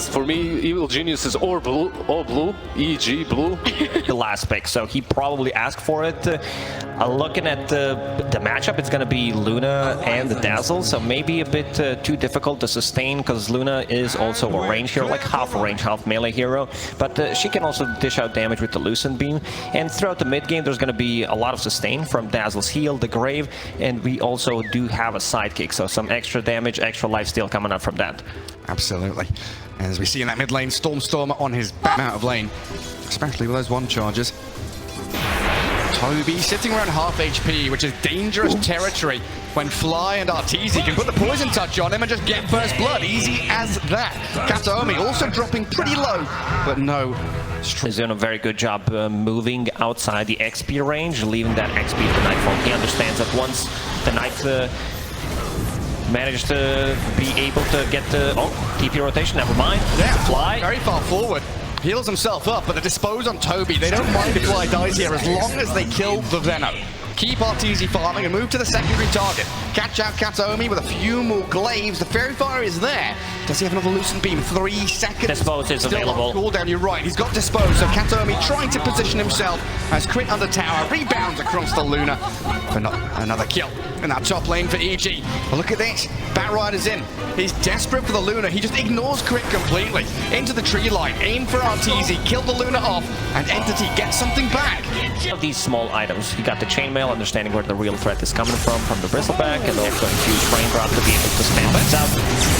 honest, for me, Evil Genius is all blue, EG blue. The last pick, so he probably asked for it. Looking at the matchup, it's going to be Luna and the Dazzle, so maybe a bit too difficult to sustain, because Luna is also a range hero, like half a range, half melee hero, but she can also dish out damage with the Lucent Beam. And throughout the mid game, there's going to be a lot of sustain from Dazzle's heal, the Grave, and we also do have a sidekick, so some extra damage, extra lifesteal coming up from that. Absolutely. And as we see in that mid lane, Storm on his back out of lane, especially with those one charges. Toby sitting around half HP, which is dangerous territory when Fly and Arteezy can put the poison touch on him and just get first blood. Easy as that. Kataomi also dropping pretty low, but no. He's doing a very good job moving outside the XP range, leaving that XP for Nightfall. He understands that once the Knight managed to be able to get the TP rotation, never mind. Yeah, Fly very far forward. Heals himself up, but the dispose on Toby. They don't mind if Fly dies here as long as they kill the Venom. Keep Arteezy farming and move to the secondary target. Catch out Kataomi with a few more glaives. The Fairy Fire is there. Does he have another Lucent Beam? 3 seconds. Dispose is still available. Cooldown, you're right. He's got Dispose. So Kataomi trying to position himself as crit under tower. Rebounds across the Luna for another kill in that top lane for EG. But look at this. Batrider's in. He's desperate for the Luna. He just ignores crit completely. Into the tree line. Aim for Arteezy. Kill the Luna off. And Entity gets something back. Of these small items, you got the chainmail, understanding where the real threat is coming from the bristleback, and also infused frame drop to be able to stand things out.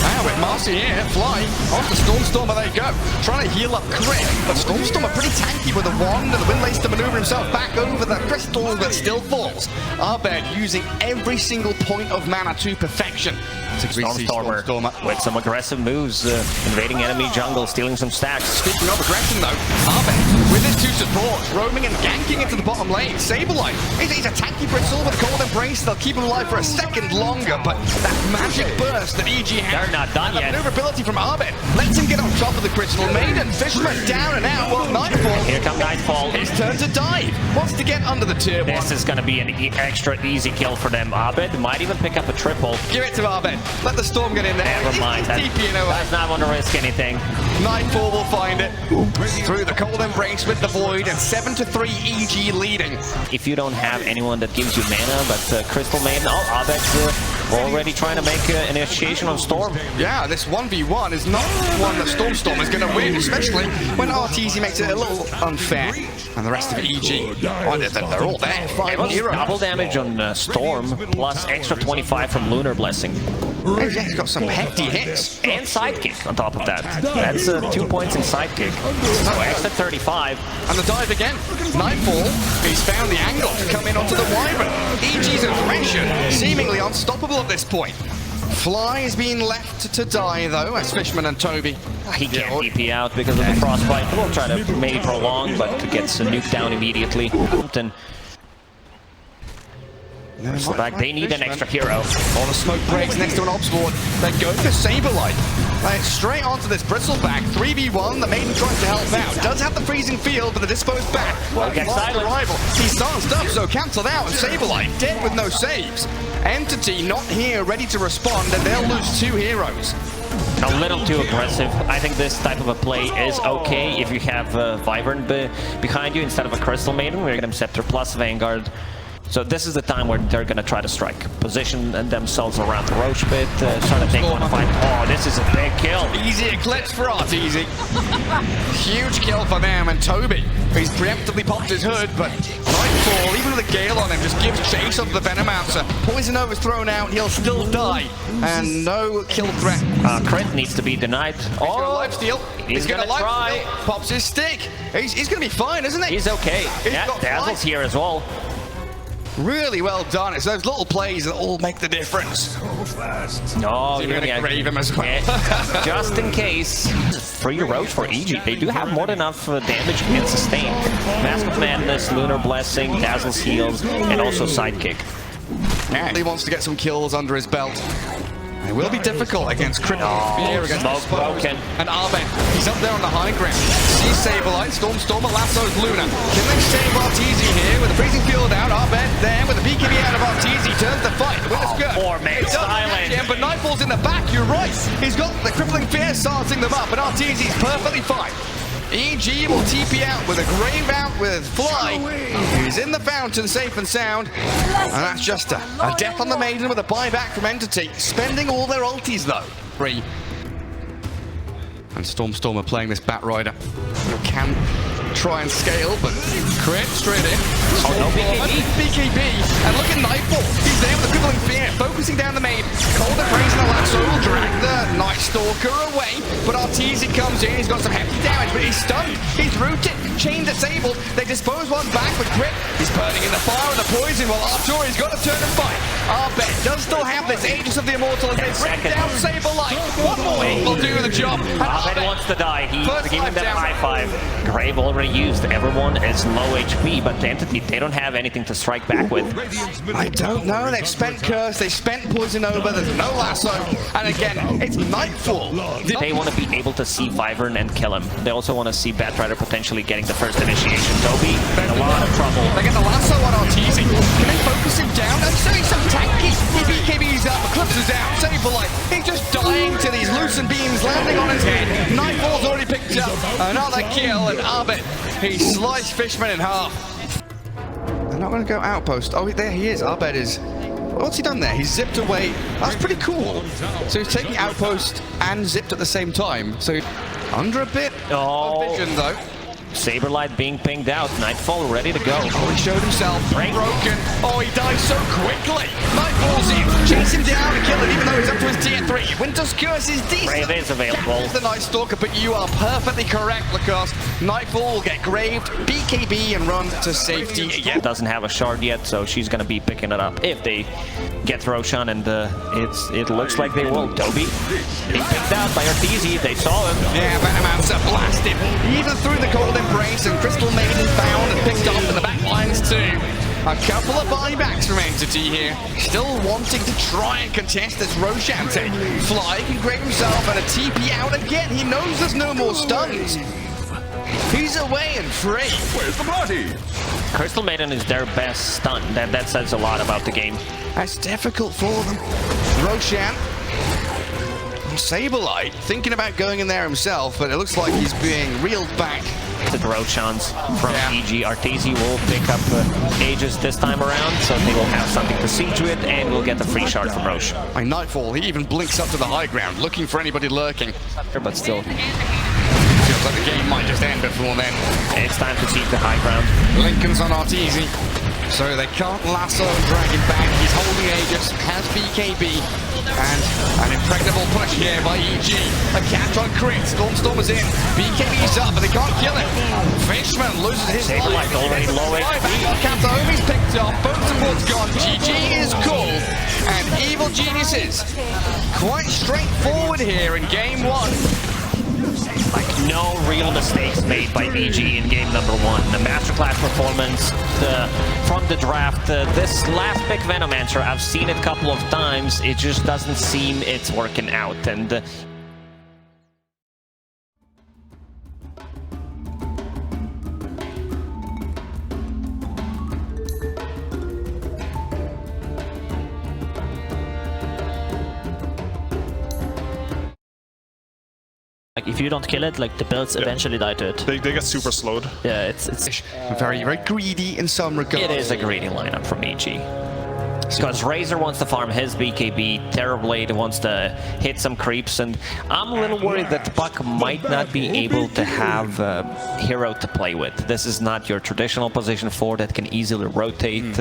Now with Marcy here, Fly off the Stormstormer they go. Trying to heal up crit, but Stormstormer pretty tanky with a wand and the Windlace to maneuver himself back over the crystal that still falls. Abed using every single point of mana to perfection. Stormstormer with some aggressive moves, invading enemy jungle, stealing some stacks. Speaking of aggression though, Abed with his 2 supports, roaming and ganking into the bottom lane. Saberlight, he's a tanky bristle with a cold embrace. They'll keep him alive for a second longer, but that magic burst that EG has, they're not done yet. Maneuverability from Abed lets him get on top of the crystal maiden. Fishman down and out. Well, Nightfall. Here comes Nightfall. His turn to dive. Wants to get under the tier 1. This is going to be an extra easy kill for them. Abed might even pick up a triple. Give it to Abed. Let the Storm get in there. Never mind. Does not want to risk anything. Nightfall will find it. Through the cold embrace with the Void, and 7-3 EG leading. If you don't have anyone that gives you mana, but Crystal Maiden, Abed's already trying to make an initiation on Storm. Yeah, this 1v1 is not one that Storm is going to win, especially when Arteezy makes it a little unfair. And the rest of EG, they're all there. 5 heroes. Double damage on Storm, plus extra 25 from Lunar Blessing. Yeah, he's got some hefty hits. And sidekick on top of that. That's 2 points in sidekick. So extra 35. And the dive again. Nightfall, he's found the angle to come in onto the Wyvern. EG's aggression seemingly unstoppable at this point. Fly is being left to die though, as Fishman and Toby. He can't DP out because of the frostbite. We'll try to maybe prolong, but gets nuked down immediately. They need an extra hero. All the smoke breaks next to an Ops Ward. They go for Saberlight. Straight onto this Bristleback. 3v1. The Maiden tries to help out. Does have the freezing field, but the disposed back. Well, get silent. Rival. He's danced up, so cancelled out. And Saberlight dead with no saves. Entity not here, ready to respond, and they'll lose 2 heroes. A little too aggressive. I think this type of a play is okay if you have Wyvern behind you instead of a Crystal Maiden. We're going to Scepter plus Vanguard. So this is the time where they're going to try to strike. Position themselves around the Roach pit, try to take 1 fight. Oh, this is a big kill. Easy eclipse for Arteezy. Huge kill for them, and Toby, he's preemptively popped his hood, but Nightfall, even with a Gale on him, just gives chase of the Venomancer. Poison Over's thrown out, he'll still die, and no kill threat. Crit needs to be denied. Oh, lifesteal. He's gonna try. Pops his stick. He's gonna be fine, isn't he? He's okay. Yeah, Dazzle's here as well. Really well done. It's those little plays that all make the difference. No, you're gonna grave him as well. Yeah, just in case. Free Roach for EG. They do have more than enough damage and sustain. Mask of Madness, Lunar Blessing, Dazzle's Heals, and also Sidekick. And he wants to get some kills under his belt. It will be difficult against Critical Fear, against broken. And Abed, he's up there on the high ground. Sees Saberlight, Stormstormer, lassos Luna. Can they save Arteezy here with the freezing field out? Abed there with the BKB out of Arteezy, turns the fight. The winner's good. Poor man, silent. But Nightfall Nightfall's in the back, you're right. He's got the crippling fear starting them up, but RTZ's perfectly fine. EG will TP out with a grave out with Fly. He's in the fountain, safe and sound. And that's just a death on the Maiden with a buyback from Entity. Spending all their ultis though. 3. And Storm are playing this Batrider. Can try and scale, but Crit straight in. Oh no, BKB. And look at Nightfall. He's there with the crippling fear, focusing down the main. Cold Embrace and the lasso will drag the Night Stalker away. But RTZ comes in, he's got some hefty damage, but he's stunned. He's rooted, chain disabled. They dispose one back with Crit. He's burning in the fire and the poison while Arturi's got to turn and fight. Arbet does still have this Aegis of the Immortal as they bring down Saberlight. One more will do the job. Arbet wants to die. He's giving them high five. Grave already used. Everyone is low HP, but the Entity, they don't have anything to strike back with. I don't know. They've spent Curse, they spent Poison Over, there's no lasso. And again, it's Nightfall. They want to be able to see Wyvern and kill him. They also want to see Batrider potentially getting the first initiation. Toby in a lot of trouble. They get the lasso on RTZ. Can they focus him down? And so he's some tanky. BKB's up, Eclipse is out. Saberlight, he's just dying to these lucent beams landing on his head. Nightfall's already picked up another kill, and Arbet, he sliced Fishman in half. They're not going to go outpost. Oh, there he is. Arbet is. What's he done there? He's zipped away. That's pretty cool. So he's taking outpost and zipped at the same time. So under a bit of vision, though. Saberlight being pinged out. Nightfall ready to go. Oh, he showed himself. Broken. Oh, he dies so quickly. Nightfall's in. Chase him down and kill him, even though he's up to his tier 3. Winter's Curse is decent. Grave is available. There's the Night Stalker, but you are perfectly correct, Lacoste. Nightfall will get graved, BKB, and run to safety again. Doesn't have a shard yet, so she's going to be picking it up if they get Roshan, and it looks like they will. Toby being picked out by RTZ. They saw him. Yeah, Venomancer blasted. Even through the Cold Embrace, and Crystal Maiden found and picked up in the back lines too. A couple of buybacks from Entity here. Still wanting to try and contest this Roshan take. Fly can grab himself and a TP out again. He knows there's no more stuns. He's away and free. Where's the body? Crystal Maiden is their best stun. That says a lot about the game. That's difficult for them. Roshan. Saberlight thinking about going in there himself, but it looks like he's being reeled back. The Roshans from EG. RTZ will pick up Aegis this time around, so they will have something to siege with, and we'll get the free shard from Roshan. By Nightfall, he even blinks up to the high ground, looking for anybody lurking. But still, feels like the game might just end before then. It's time to siege the high ground. Lincoln's on RTZ, so they can't lasso and drag him back. He's holding Aegis, has BKB, and an impregnable push here by EG. A catch on Crit. Storm's in. BKB's up, but they can't kill him. Fishman loses his life. Already low HP. Kataomi's picked up. Both supports gone. GG is called. And Evil Geniuses. Quite straightforward here in game 1. Like, no real mistakes made by EG in game number 1. The masterclass performance from the draft. This last pick Venomancer, I've seen it a couple of times. It just doesn't seem it's working out. And like, if you don't kill it, like, the builds eventually die to it. They get super slowed. Yeah, it's Very, very greedy in some regards. it is a greedy lineup from EG. Because Razor wants to farm his BKB, Terrorblade wants to hit some creeps, and I'm a little worried that Buck might not be able to have a hero to play with. This is not your traditional position 4 that can easily rotate.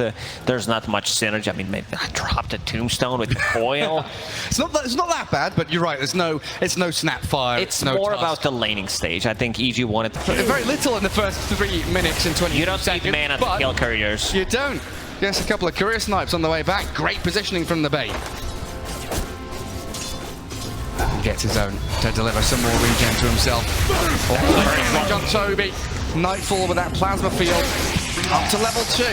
There's not much synergy. I mean, maybe I dropped a tombstone with coil. It's not that bad, but you're right. It's no Snapfire. It's no more Tusk. about the laning stage. I think EG wanted to Very little in the first 3 minutes and 20 You don't seconds. need mana to kill couriers. You don't. Yes, a couple of courier snipes on the way back. Great positioning from the bait. Gets his own to deliver some more regen to himself. Damage on Toby. Nightfall with that plasma field. Up to level 2.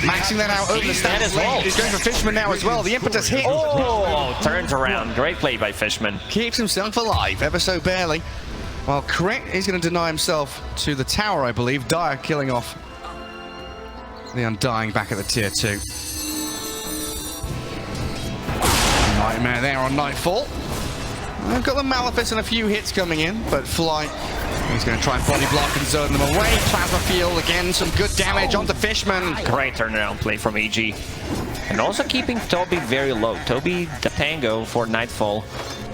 Maxing that out over the stats. He's going for Fishman now as well. The impetus hit. Oh, turns around. Great play by Fishman. Keeps himself alive, ever so barely. While Crit is going to deny himself to the tower, I believe. Dire killing off the Undying back at the tier 2. Nightmare there on Nightfall. They've got the Malefice and a few hits coming in, but Fly, he's going to try and body block and zone them away. Plasma Field, again, some good damage onto Fishman. Great turnaround play from EG. And also keeping Toby very low. Toby, the Tango for Nightfall.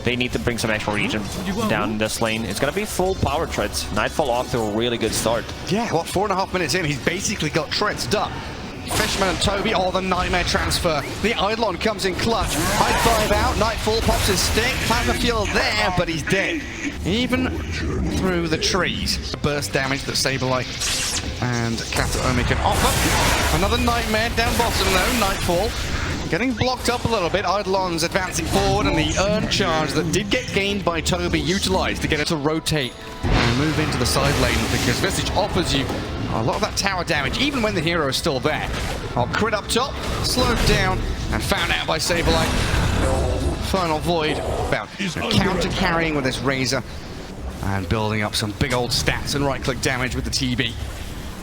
They need to bring some extra regen down this lane. It's going to be full power treads. Nightfall off to a really good start. Yeah, what, 4.5 minutes in, he's basically got treads done. Fishman and Toby, the Nightmare transfer. The Eidolon comes in clutch. High five out, Nightfall pops his stick. Plasma Field there, but he's dead. Even through the trees. Burst damage that Saberlight and Kataomi can offer. Another Nightmare down bottom though, Nightfall. Getting blocked up a little bit. Eidolon's advancing forward, and the earn charge that did get gained by Toby utilized to get it to rotate and move into the side lane, because Visage offers you a lot of that tower damage, even when the hero is still there. Crit up top, slowed down, and found out by Saberlight. Final Void about counter-carrying with this Razor, and building up some big old stats and right-click damage with the TB.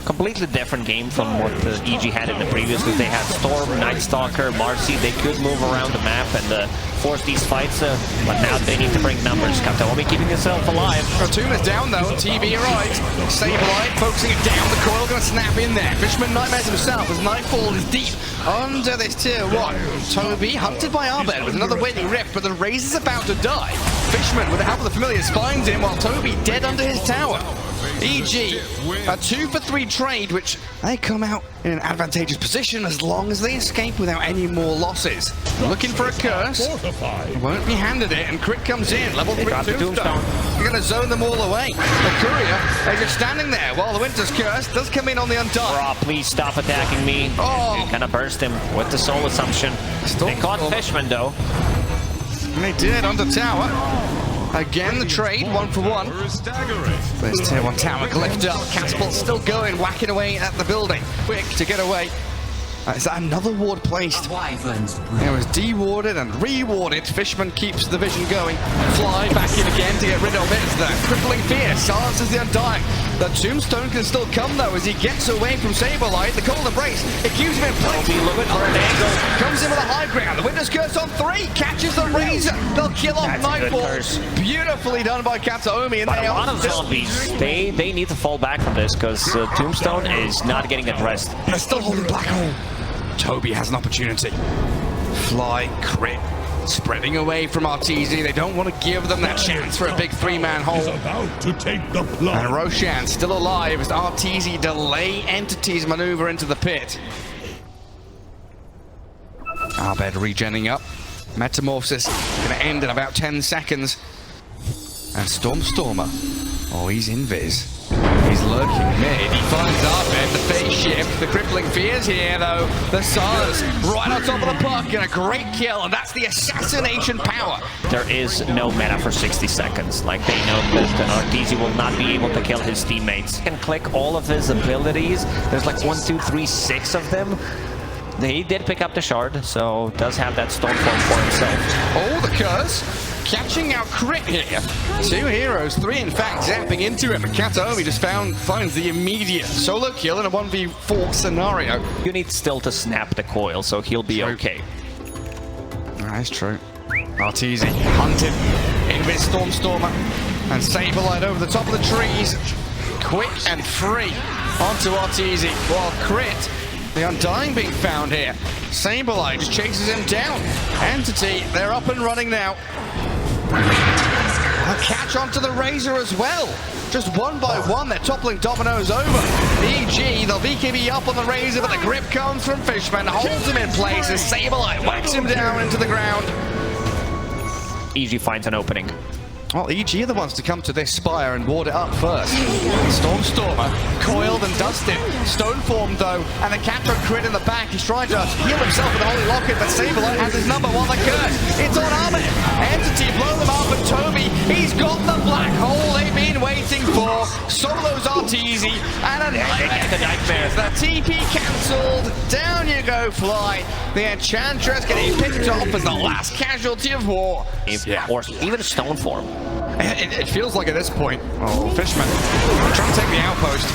Completely different game from what the EG had in the previous week. They had Storm, Nightstalker, Marcy. They could move around the map and force these fights, but now they need to bring numbers. Kataomi keeping himself alive. Tomb is down though, TB arrives. Saberlight focusing it down, the coil going to snap in there. Fishman nightmares himself as Nightfall is deep under this tier 1. Toby hunted by Arbed with another waiting rift, but the Razor's about to die. Fishman, with the help of the Familiars, finds him while Toby dead under his tower. EG, a 2 for 3 trade, which they come out in an advantageous position as long as they escape without any more losses. Looking for a curse, won't be handed it, and Crit comes in, level 3 Tombstone. You're going to zone them all away. The Courier is just standing there while the Winter's Curse does come in on the Undying. Raw, please stop attacking me. Gonna burst him with the Soul Assumption. They caught Fishman though. And they did under tower. Again, the trade, 1 for 1. There's tier 1 tower lift up. Catapult still going, whacking away at the building. Quick to get away. Is that another ward placed? It was de-warded and re-warded. Fishman keeps the vision going. Fly back in again to get rid of it. It's the crippling fear silences the Undying. The Tombstone can still come though as he gets away from Saberlight. The Cold Embrace, it keeps him in place. Comes in with a high ground. The Winter's Curse on 3, catches the Razor. They'll kill off Nightfall. Beautifully done by Kataomi. And but a lot of zombies, they need to fall back from this because Tombstone is not getting addressed. They're still holding Black Hole. Toby has an opportunity. Fly, Crit, spreading away from Arteezy. They don't want to give them that chance for a big 3-man hole. About to take the plunge. And Roshan still alive as Arteezy delay entities maneuver into the pit. Arbed regenning up. Metamorphosis going to end in about 10 seconds. And Stormer. Oh, he's invis. He's lurking mid. He finds Arbed, the phase shift. The crippling fears here, though. The Suns right on top of the puck, and a great kill, and that's the assassination power. There is no meta for 60 seconds. Like, they know that Arteezy will not be able to kill his teammates. Can click all of his abilities. There's like 1, 2, 3, 6 of them. He did pick up the shard, so does have that Stormform for himself. Oh, the curse. Catching out Crit here. 2 heroes, 3 in fact, zapping into him. And Kataomi just finds the immediate solo kill in a 1v4 scenario. You need still to snap the coil, so he'll be okay. That's true. Arteezy hunted. Invis Stormer. And Saberlight over the top of the trees. Quick and free onto Arteezy. While Crit, the Undying being found here. Saberlight just chases him down. Entity, they're up and running now. A catch onto the Razor as well. Just 1 by 1, they're toppling dominoes over. EG, they'll BKB up on the Razor, but the grip comes from Fishman, holds him in place as Saberlight whacks him down into the ground. EG finds an opening. Well, EG are the ones to come to this spire and ward it up first. Stormer, coiled and dusted. Stone formed though, and the Catro Crit in the back. He's trying to heal himself with the Holy Locket, but Saberlight has his number while the curse. It's on Arbed. Entity blow them up, and Toby, he's got the black hole they've been waiting for. Solos Arteezy, and a nightmare. The TP cancelled. Down you go, Fly. The Enchantress getting picked off as the last casualty of war. Or even Stoneform. It feels like at this point, Fishman trying to take the outpost.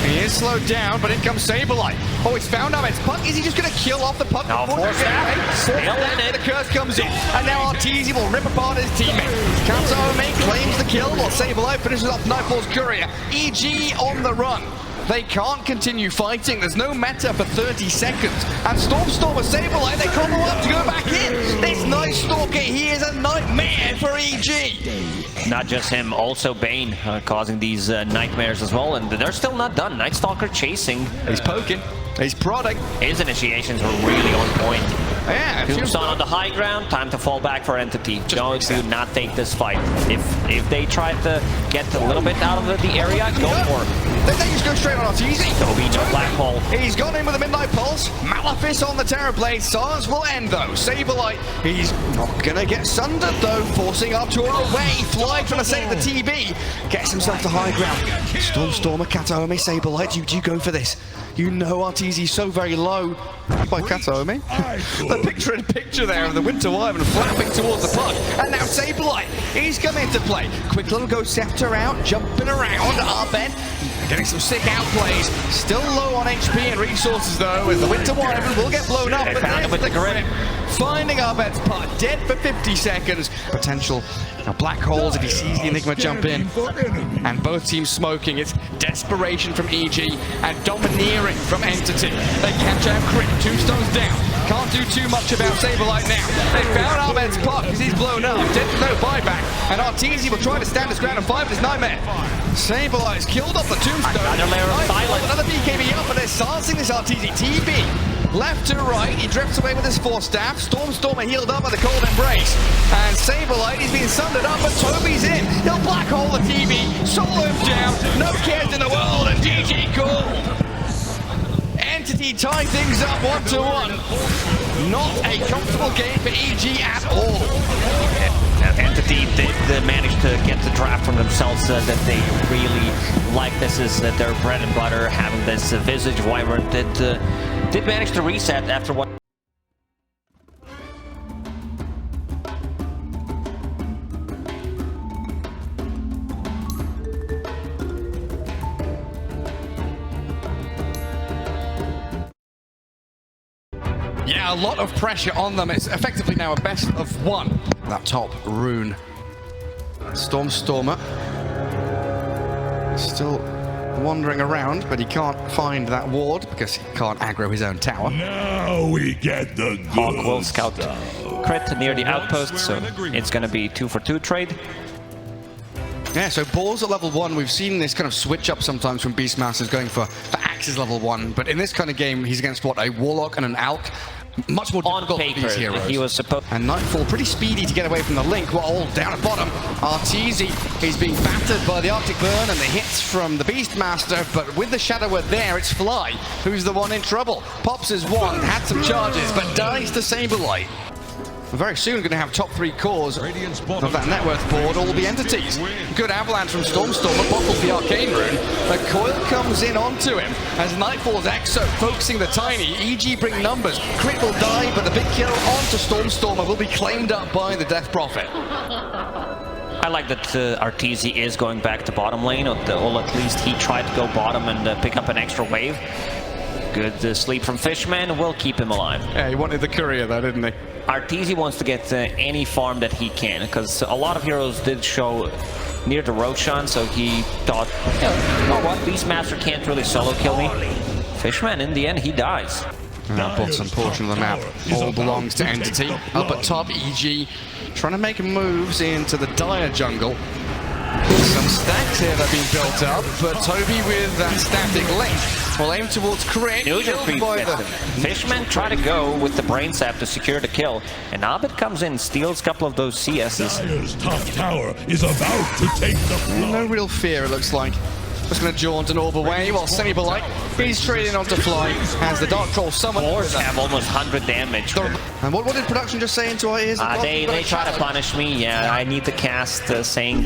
He is slowed down, but in comes Saberlight. Oh, it's found Ahmed's puck. Is he just going to kill off the puck? Now force that. The curse comes in, and now Arteezy will rip apart his teammate. Katome claims the kill, while Saberlight finishes off Nightfall's courier. EG on the run. They can't continue fighting. There's no meta for 30 seconds. And Stormstormer Saberlight, they combo up to go back in. This Night Stalker, he is a nightmare for EG. Not just him, also Bane causing these nightmares as well. And they're still not done. Night Stalker chasing. He's poking. He's prodding. His initiations were really on point. Yeah, Tombstone on the high ground, time to fall back for Entity. Do not take this fight. If they try to get a little bit out of the area, go for it. They just go straight on Arteezy. Toby, no black hole. He's gone in with a Midnight Pulse. Malefice on the Terrorblade. Silence will end though. Saberlight, he's not gonna get sundered though, forcing Arturo away. Fly trying to save the TB. Gets himself to high ground. Stormstormer, Katome, Saberlight, do you go for this? You know Arteezy's so very low. By Katome. The picture there of the Winter Wyvern flapping towards the puck. And now Saberlight, he's come into play. Quick little go scepter out, jumping around. Arbed getting some sick outplays. Still low on HP and resources though, as the Winter Wyvern will get blown up. They found him with the grip. Finding Arbed's puck, dead for 50 seconds. Potential black holes if he sees the Enigma jump in. And both teams smoking. It's desperation from EG and domineering from Entity. They catch out Crit, 2 stones down. Can't do too much about Saberlight now. They found Arbed's puck because he's blown up. Dead with no buyback. And Arteezy will try to stand his ground and fight with his nightmare. Saberlight's killed off the tombstone. Another layer of silence. Another BKB up, and they're silencing this Arteezy. TB. Left to right, he drifts away with his Force Staff. Stormstormer healed up by the Cold Embrace. And Saberlight, he's being sundered up, but Toby's in. He'll black hole the TB, solo him down. No cares in the world, and GG called. Entity tie things up 1-1. Not a comfortable game for EG at all. Entity did manage to get the draft from themselves that they really like. This is their bread and butter, having this Visage Wyvern did manage to reset after what. Yeah, a lot of pressure on them. It's effectively now a best of 1. That top rune. Stormstormer still wandering around, but he can't find that ward because he can't aggro his own tower. Now we get the good Hawk will scout stuff. Crit near the outpost, so it's going to be 2-for-2 trade. Yeah, so balls at level 1, we've seen this kind of switch up sometimes from Beastmasters going for Axes level 1, but in this kind of game, he's against what, a Warlock and an Alk? Much more difficult for these heroes. He was supposed. And Nightfall pretty speedy to get away from the link. We're all down at bottom. Arteezy, he's being battered by the Arctic Burn and the hits from the Beastmaster, but with the Shadower there, it's Fly who's the one in trouble. Pops his wand, had some charges, but dies to Saberlight. Very soon going to have top 3 cores of that net worth board, all the entities. Good avalanche from Stormstormer, bottles the Arcane Rune. The coil comes in onto him as Nightfall's Exo focusing the Tiny. EG bring numbers. Crit will die, but the big kill onto Stormstormer will be claimed up by the Death Prophet. I like that Arteezy is going back to bottom lane, or at least he tried to go bottom and pick up an extra wave. Good sleep from Fishman will keep him alive. Yeah, he wanted the courier though, didn't he? Arteezy wants to get any farm that he can, because a lot of heroes did show near the Roshan, so he thought, you know what, Beastmaster can't really solo kill me. Fishman, in the end, he dies. That bottom portion of the map all belongs to Entity. Up at top, EG trying to make moves into the dire jungle. Some stacks here that have been built up, but Toby with that static link will aim towards Crit. Fishman try to go with the Brain Sap to secure the kill, and Abed comes in, steals a couple of those CSs. Dire's top tower is about to take the floor. No real fear, it looks like. Just going to jaunt an orb away while Semi-Polite, he's trading on to Fly as the Dark Troll summon. Wars have almost 100 damage. And what did production just say into our ears? They try to punish me. Yeah, I need to cast saying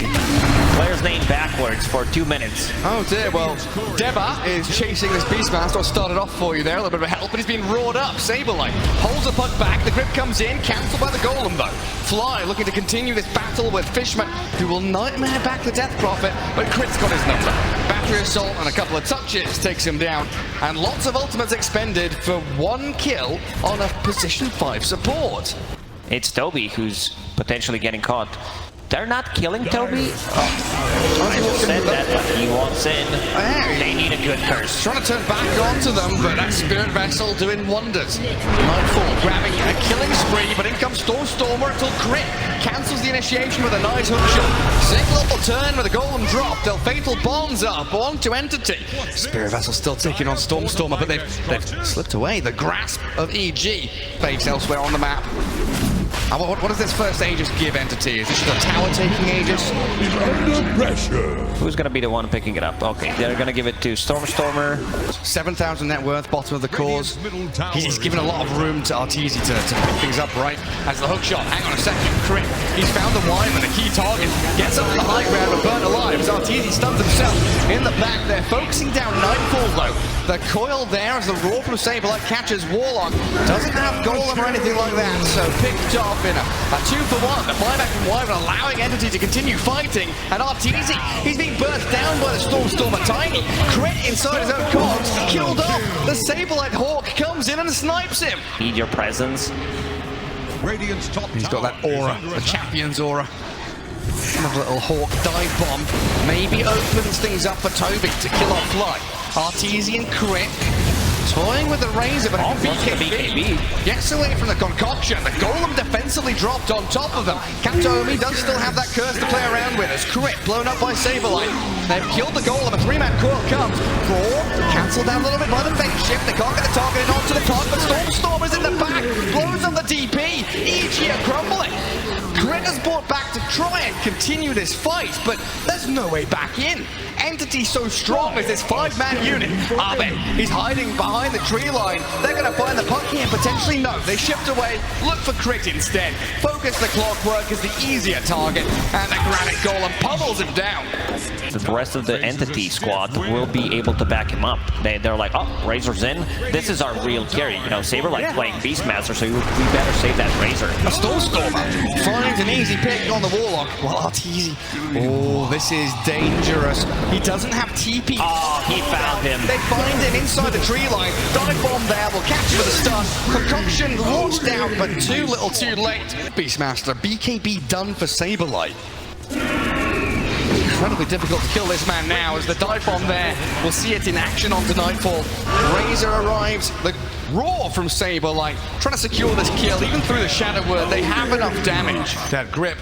player's name backwards for 2 minutes. Oh dear, well, Deba is chasing this Beastmaster, or started off for you there, a little bit of help, but he's been roared up. Saberlight holds the puck back, the grip comes in, cancelled by the Golem though. Fly looking to continue this battle with Fishman, who will nightmare back the Death Prophet, but Crit's got his number. Battery Assault and a couple of touches takes him down, and lots of ultimates expended for 1 kill on a position 5 support. It's Toby who's potentially getting caught. They're not killing Toby? I just said that, but he wants in. They need a good curse. Trying to turn back onto them, but that Spirit Vessel doing wonders. Nightfall grabbing a killing spree, but in comes Stormer until Crit cancels the initiation with a nice hook shot. Single little turn with a Golem drop. They'll fatal bombs up onto Entity. Spirit Vessel still taking on Stormer, but they've slipped away. The grasp of EG fades elsewhere on the map. What does this first Aegis give Entity? Is this just a tower taking Aegis? Under pressure. Who's going to be the one picking it up? Okay, they're going to give it to Stormer. 7,000 net worth, bottom of the cause. He's given a lot of room to Arteezy to pick things up right as the hook shot. Hang on a second, Crit. He's found the Wyvern, a key target. Gets up to the high ground but burnt alive as Arteezy stuns himself in the back. They're focusing down Nightfall though. The coil there as the Raw from Saberlight catches Warlock. Doesn't have Golem or anything like that, so picked off in a 2-for-1. The flyback from Wyvern allowing Entity to continue fighting, and Arteezy, he's being burst down by the Stormer Tiny. Crit inside his own cogs, killed off. The Saberlight Hawk comes in and snipes him. Need your presence. He's got that aura, the champion's aura. Another little Hawk dive bomb maybe opens things up for Toby to kill off Fly. Arteezy and Crit toying with the Razor, but BKB gets away from the concoction. The Golem defensively dropped on top of them. Katomi does still have that curse to play around with as Crit blown up by Saberlight. They've killed the Golem. A 3-man coil comes. Raw cancelled down a little bit by the bait shift. They can't get the target in onto the puck, but Stormer's in the back. Blows on the DP. EG are crumbling. Crit has brought back to try and continue this fight, but there's no way back in. Entity so strong as this 5-man unit. Abed, he's hiding behind the tree line. They're going to find the puck here, potentially no. They shift away, look for Crit instead. Focus the Clockwork as the easier target, and the Granite Golem pummels him down. The rest of the Entity squad will be able to back him up. They're like, oh, Razor's in. This is our real carry. You know, Saberlight's playing Beastmaster, so we better save that Razor. A Stormer finds an easy pick on the Warlock. Well, Arteezy. Oh, this is dangerous. He doesn't have TP. Oh, he found him. They find him inside the tree line. Dive bomb there will catch him with a stun. Concoction launched out, but too little too late. Beastmaster, BKB done for Saberlight. Incredibly difficult to kill this man now as the dive bomb there. We'll see it in action onto Nightfall. Razor arrives. The Raw from Saberlight trying to secure this kill even through the Shadow Word. They have enough damage. That grip.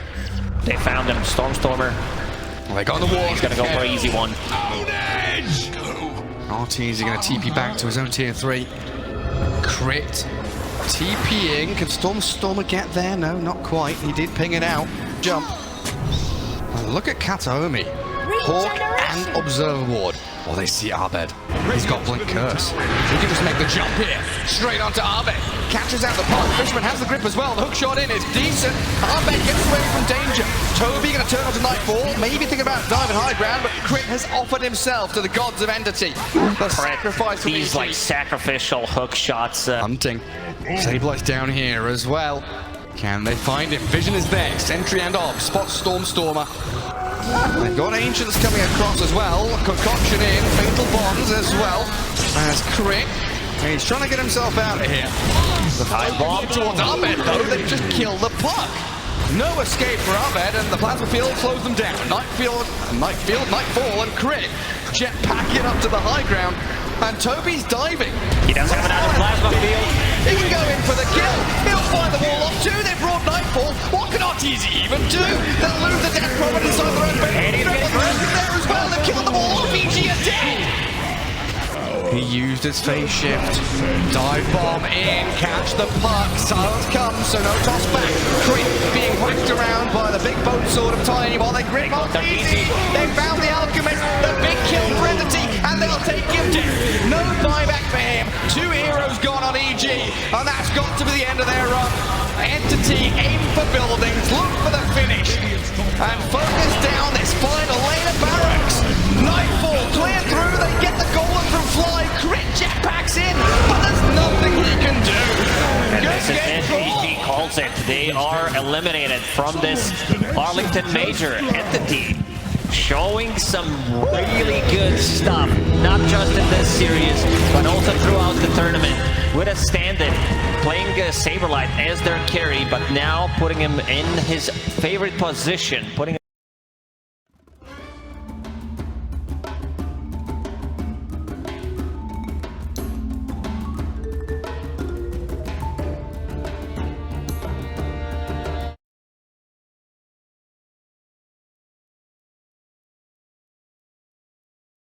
They found him. Stormer. Well, they got on the wall. He's going to go for an easy one. Arteezy going to TP back to his own tier 3. Crit. TPing. Can Stormer get there? No, not quite. He did ping it out. Jump. And look at Kataomi. Hawk and Observer Ward. Well, they see Abed. He's got Blink Curse. He can just make the jump here. Straight onto Abed. Catches out the puck. Fishman has the grip as well. The hook shot in is decent. Abed gets away from danger. Toby going to turn onto Nightfall. Maybe thinking about diving high ground, but Crit has offered himself to the gods of Entity. The sacrifice for these like sacrificial hook shots. Hunting. Sablight's down here as well. Can they find him? Vision is there. Sentry and Ob. Spot Stormer. They've got Ancients coming across as well. Concoction in. Fatal Bombs as well. As Crit. And he's trying to get himself out of here. The high bomb towards Abed though. They've just killed the puck. No escape for Abed, and the plasma field slows them down. Nightfall, and Crit jetpacking up to the high ground. And Toby's diving. He doesn't have another plasma field. He can go in for the kill. He'll find the wall off too. They've brought Nightfall. What can Arteezy even do? They'll lose the Death Prophet inside their own base. There as well. They've killed them all. PG are dead. He used his phase shift. Dive bomb in. Catch the puck. Silence comes, so no toss back. Crit being whacked around by the big boat sword of Tiny while they grip Arteezy. They found the Alchemist. The big kill for Entity. And they'll take him down. No buyback for him. 2 heroes gone on EG. And that's got to be the end of their run. Entity aim for buildings, look for the finish, and focus down this final lane of barracks. Nightfall clear through, they get the golem from Fly, crit jetpacks in, but there's nothing he can do. And this is it, PG calls it. They are eliminated from this Arlington Major entity. Showing some really good stuff, not just in this series, but also throughout the tournament. With a stand-in, playing Saberlight as their carry, but now putting him in his favorite position, putting